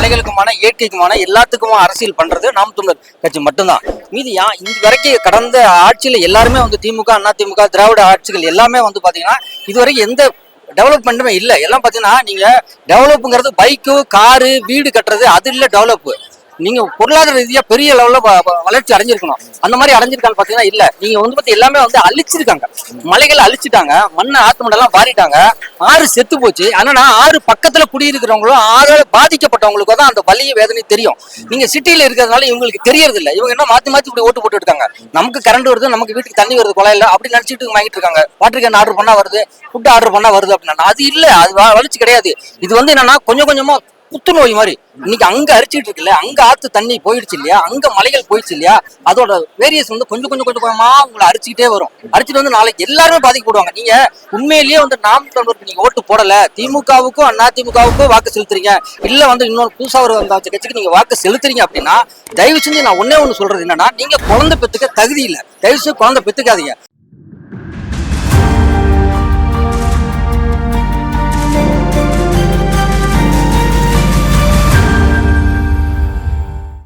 மலைகளுக்குமான இயற்கைக்குமான எல்லாத்துக்குமா அரசியல் பண்றது நாம் தமிழர் கட்சி மட்டும்தான். மீதி இது வரைக்கும் கடந்த ஆட்சியில எல்லாருமே வந்து திமுக, அண்ணா திமுக, திராவிட ஆட்சிகள் எல்லாமே வந்து பாத்தீங்கன்னா இதுவரைக்கும் எந்த டெவலப்மெண்ட்டுமே இல்லை. எல்லாம் பாத்தீங்கன்னா நீங்க டெவலப்புங்கிறது பைக்கு, காரு, வீடு கட்டுறது அது இல்ல டெவலப். நீங்க பொருளாதார ரீதியா பெரிய லெவல்ல வளர்ச்சி அடைஞ்சிருக்கணும். அந்த மாதிரி அடைஞ்சிருக்காங்க பாத்தீங்கன்னா இல்ல. நீங்க வந்து பத்தி எல்லாமே வந்து அழிச்சிருக்காங்க. மலைகளை அழிச்சிட்டாங்க, மண்ணை ஆத்துமடெல்லாம் வாரிட்டாங்க, ஆறு செத்து போச்சு. ஆனா ஆறு பக்கத்துல குடியிருக்கிறவங்களும் ஆறால பாதிக்கப்பட்டவங்களுக்கும் தான் அந்த வலிய வேதனை தெரியும். நீங்க சிட்டியில இருக்கிறதுனால இவங்களுக்கு தெரியறது இல்லை. இவங்க என்ன மாத்தி மாத்தி இப்படி ஓட்டு போட்டு இருக்காங்க. நமக்கு கரண்ட் வருது, நமக்கு வீட்டுக்கு தண்ணி வருது, குழாயில அப்படி நினைச்சிட்டு வாங்கிட்டு இருக்காங்க. வாட்டர் கேன் ஆர்டர் பண்ணா வருது, ஃபுட் ஆர்டர் பண்ணா வருது அப்படின்னா அது இல்ல. அது வளர்ச்சி கிடையாது. இது வந்து என்னன்னா கொஞ்சம் கொஞ்சமா புத்துநோய் மாதிரி. இன்னைக்கு அங்க அரிச்சிட்டு இருக்குல்ல, அங்க ஆத்து தண்ணி போயிடுச்சு இல்லையா, அங்க மலைகள் போயிடுச்சு இல்லையா, அதோட வேரியஸ் வந்து கொஞ்சம் கொஞ்சம் கொஞ்சம் கொஞ்சமா உங்களை அரிச்சுக்கிட்டே வரும். அரிச்சிட்டு வந்து நாளைக்கு எல்லாருமே பாதிக்கப்படுவாங்க. நீங்க உண்மையிலேயே வந்து நாம் தமிழருக்கு நீங்க ஓட்டு போடல, திமுகவுக்கும் அண்ணா திமுகவுக்கும் வாக்கு செலுத்துறீங்க, இல்ல வந்து இன்னொரு புதுசா ஒரு கட்சிக்கு நீங்க வாக்கு செலுத்துறீங்க அப்படின்னா தயவு செஞ்சு நான் ஒன்னே ஒண்ணு சொல்றது என்னன்னா, நீங்க குழந்தை பெத்துக்க தகுதி இல்லை. தயவு செஞ்சு குழந்தை பெத்துக்காதீங்க.